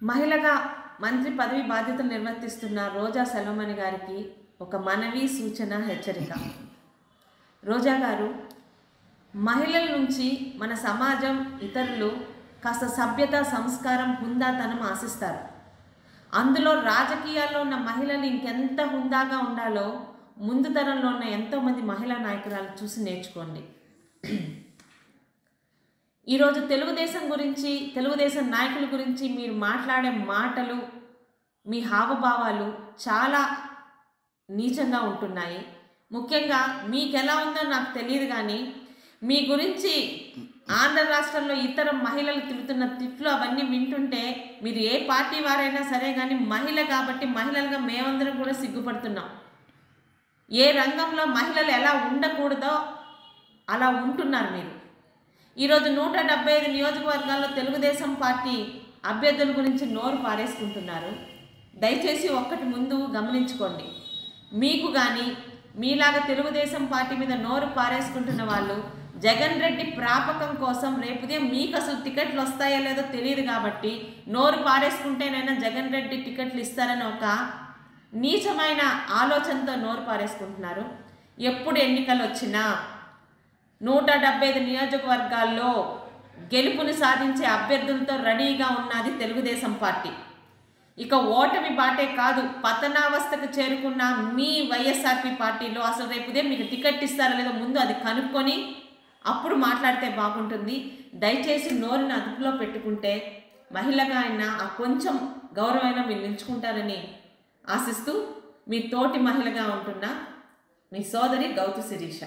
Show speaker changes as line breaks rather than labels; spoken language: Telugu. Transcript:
మహిళగా మంత్రి పదవి బాధ్యతలు నిర్వర్తిస్తున్న రోజా సెల్వమణి గారికి ఒక మనవి, సూచన, హెచ్చరిక. రోజా గారు, మహిళల నుంచి మన సమాజం, ఇతరులు కాస్త సభ్యత, సంస్కారం, హుందాతనం ఆశిస్తారు. అందులో రాజకీయాల్లో ఉన్న మహిళలు ఇంకెంత హుందాగా ఉండాలో ముందు తరంలో ఉన్న ఎంతోమంది మహిళా నాయకురాలు చూసి నేర్చుకోండి. ఈరోజు తెలుగుదేశం గురించి, తెలుగుదేశం నాయకుల గురించి మీరు మాట్లాడే మాటలు, మీ హావభావాలు చాలా నీచంగా ఉంటున్నాయి. ముఖ్యంగా మీకు ఎలా ఉందో నాకు తెలియదు, కానీ మీ గురించి ఆంధ్ర రాష్ట్రంలో ఇతర మహిళలు తిరుగుతున్న తిట్లు అవన్నీ వింటుంటే మీరు ఏ పార్టీ వారైనా సరే కానీ మహిళ కాబట్టి మహిళలుగా మేమందరం కూడా సిగ్గుపడుతున్నాం. ఏ రంగంలో మహిళలు ఎలా ఉండకూడదో అలా ఉంటున్నారు మీరు. ఈరోజు 175 నియోజకవర్గాల్లో తెలుగుదేశం పార్టీ అభ్యర్థుల గురించి నోరు పారేసుకుంటున్నారు. దయచేసి ఒక్కటి ముందు గమనించుకోండి. మీకు కానీ మీలాగా తెలుగుదేశం పార్టీ మీద నోరు పారేసుకుంటున్న వాళ్ళు జగన్ రెడ్డి ప్రాపకం కోసం రేపుదే మీకు అసలు టికెట్లు వస్తాయో లేదో తెలియదు కాబట్టి నోరు పారేసుకుంటేనైనా జగన్ రెడ్డి టికెట్లు ఇస్తారని ఒక నీచమైన ఆలోచనతో నోరు పారేసుకుంటున్నారు. ఎప్పుడు ఎన్నికలు వచ్చినా 175 నియోజకవర్గాల్లో గెలుపుని సాధించే అభ్యర్థులతో రెడీగా ఉన్నది తెలుగుదేశం పార్టీ. ఇక ఓటమి బాటే కాదు, పతనావస్థకు చేరుకున్న మీ వైఎస్ఆర్పీ పార్టీలో అసలు రేపుదే మీకు టికెట్ ఇస్తారో లేదో ముందు అది కనుక్కొని అప్పుడు మాట్లాడితే బాగుంటుంది. దయచేసి నోరుని అదుపులో పెట్టుకుంటే మహిళగా అయినా ఆ కొంచెం గౌరవమైనా మీరు నిలుచుకుంటారని ఆశిస్తూ మీ తోటి మహిళగా ఉంటున్న మీ సోదరి గౌతు శిరీష.